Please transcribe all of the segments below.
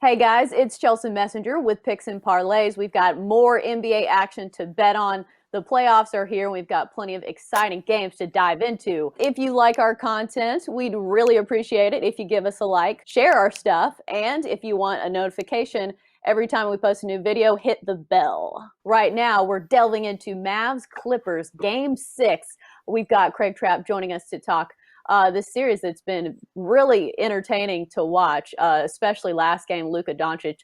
Hey guys, it's Chelsa Messenger with Picks and Parlays. We've got more NBA action to bet on. The playoffs are here, and we've got plenty of exciting games to dive into. If you like our content, we'd really appreciate it if you give us a like, share our stuff, and if you want a notification every time we post a new video, hit the bell. Right now, we're delving into Mavs Clippers Game 6. We've got Craig Trapp joining us to talk this series that's been really entertaining to watch, especially last game, Luka Doncic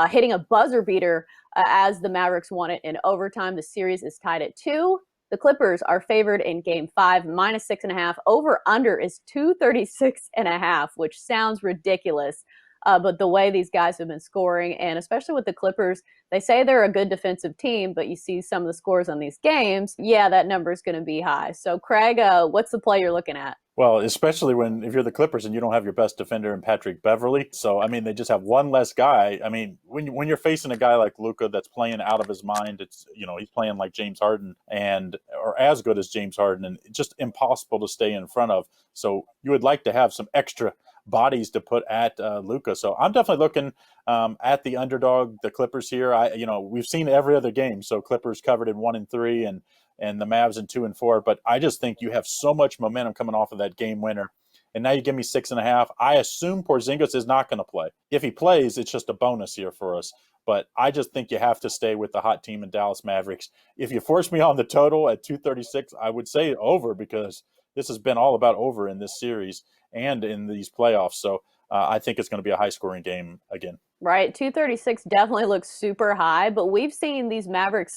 hitting a buzzer beater as the Mavericks won it in overtime. The series is tied at 2. The Clippers are favored in game 5, -6.5. Over under is 236.5, which sounds ridiculous. But the way these guys have been scoring, and especially with the Clippers, they say they're a good defensive team, but you see some of the scores on these games, yeah, that number is going to be high. So, Craig, what's the play you're looking at? Well, especially if you're the Clippers and you don't have your best defender in Patrick Beverley. So, I mean, they just have one less guy. I mean, when you're facing a guy like Luka that's playing out of his mind, he's playing like James Harden or as good as James Harden, and it's just impossible to stay in front of. So, you would like to have some extra bodies to put at Luka. So, I'm definitely looking at the underdog, the Clippers here. We've seen every other game. So, Clippers covered in 1 and 3 and the Mavs in 2 and 4. But I just think you have so much momentum coming off of that game winner. And now you give me 6.5. I assume Porzingis is not going to play. If he plays, it's just a bonus here for us. But I just think you have to stay with the hot team in Dallas Mavericks. If you force me on the total at 236, I would say over, because this has been all about over in this series and in these playoffs. So I think it's going to be a high-scoring game again. Right, 236 definitely looks super high, but we've seen these Mavericks,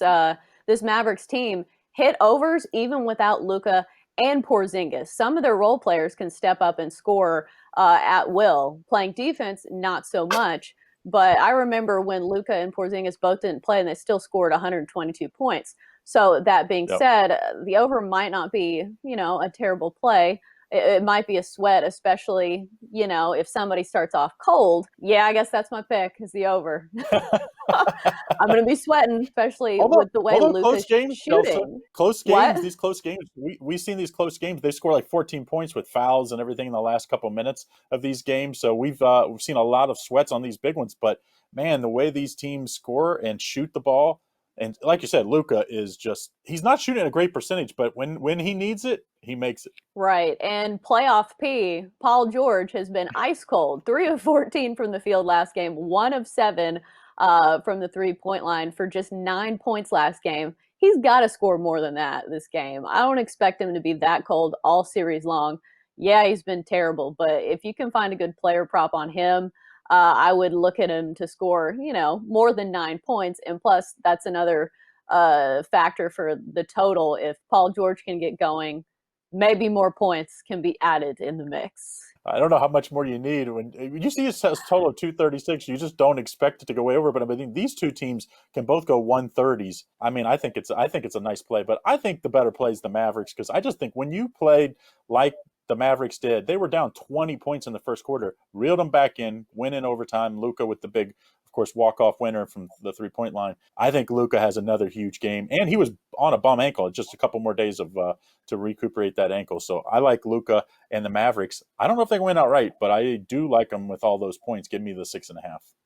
this Mavericks team hit overs even without Luka and Porzingis. Some of their role players can step up and score at will. Playing defense, not so much. But I remember when Luka and Porzingis both didn't play, and they still scored 122 points. So that being Yep. said, the over might not be, a terrible play. It might be a sweat, especially, if somebody starts off cold. Yeah, I guess that's my pick, is the over. I'm going to be sweating, especially with the way Although close Luka's games, Chelsea, shooting. close games, What? these close games, we've seen these close games. They score like 14 points with fouls and everything in the last couple minutes of these games. So we've seen a lot of sweats on these big ones. But man, the way these teams score and shoot the ball, and like you said, Luka is he's not shooting at a great percentage, but when he needs it, he makes it. Right. And playoff P, Paul George has been ice cold. 3 of 14 from the field last game, 1 of 7 from the 3-point line for just 9 points last game. He's got to score more than that this game. I don't expect him to be that cold all series long. Yeah, he's been terrible, but if you can find a good player prop on him, I would look at him to score, more than 9 points. And plus, that's another factor for the total. If Paul George can get going, maybe more points can be added in the mix. I don't know how much more you need. When you see a total of 236, you just don't expect it to go way over. But I mean, these two teams can both go 130s. I mean, I think it's a nice play, but I think the better play is the Mavericks, because I just think when you played like the Mavericks did, they were down 20 points in the first quarter, reeled them back in, win in overtime. Luka with the big, of course, walk-off winner from the 3-point line. I think Luka has another huge game, and he was on a bum ankle. Just a couple more days of to recuperate that ankle. So I like Luka and the Mavericks. I don't know if they win outright, but I do like them with all those points. Give me the 6.5.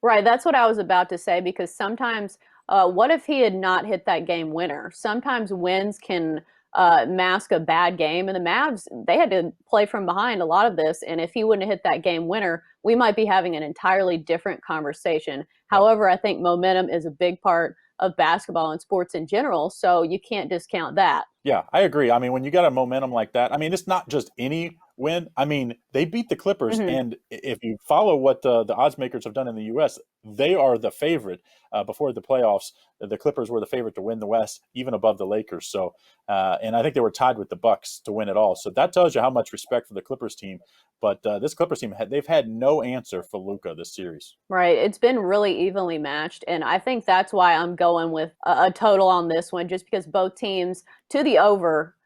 Right, that's what I was about to say, because sometimes, what if he had not hit that game winner? Sometimes wins can mask a bad game, and the Mavs, they had to play from behind a lot of this, and if he wouldn't have hit that game winner, we might be having an entirely different conversation. However, I think momentum is a big part of basketball and sports in general, so you can't discount that. Yeah, I agree. I mean, when you got a momentum like that, I mean, it's not just any win. I mean, they beat the Clippers, Hmm. and if you follow what the odds makers have done in the U.S., they are the favorite before the playoffs. The Clippers were the favorite to win the West, even above the Lakers. So, and I think they were tied with the Bucks to win it all. So that tells you how much respect for the Clippers team. But this Clippers team, they've had no answer for Luka this series. Right. It's been really evenly matched. And I think that's why I'm going with a total on this one, just because both teams to the over.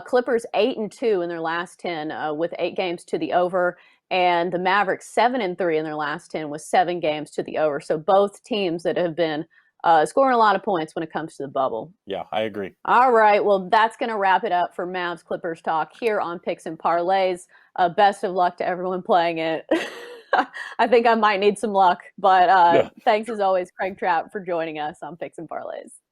Clippers 8-2 in their last 10 with 8 games to the over. And the Mavericks 7-3 in their last 10 with 7 games to the over. So both teams that have been scoring a lot of points when it comes to the bubble. Yeah, I agree. All right. Well, that's going to wrap it up for Mavs Clippers talk here on Picks and Parlays. Best of luck to everyone playing it. I think I might need some luck, but Yeah. thanks as always, Craig Trapp, for joining us on Picks and Parlays.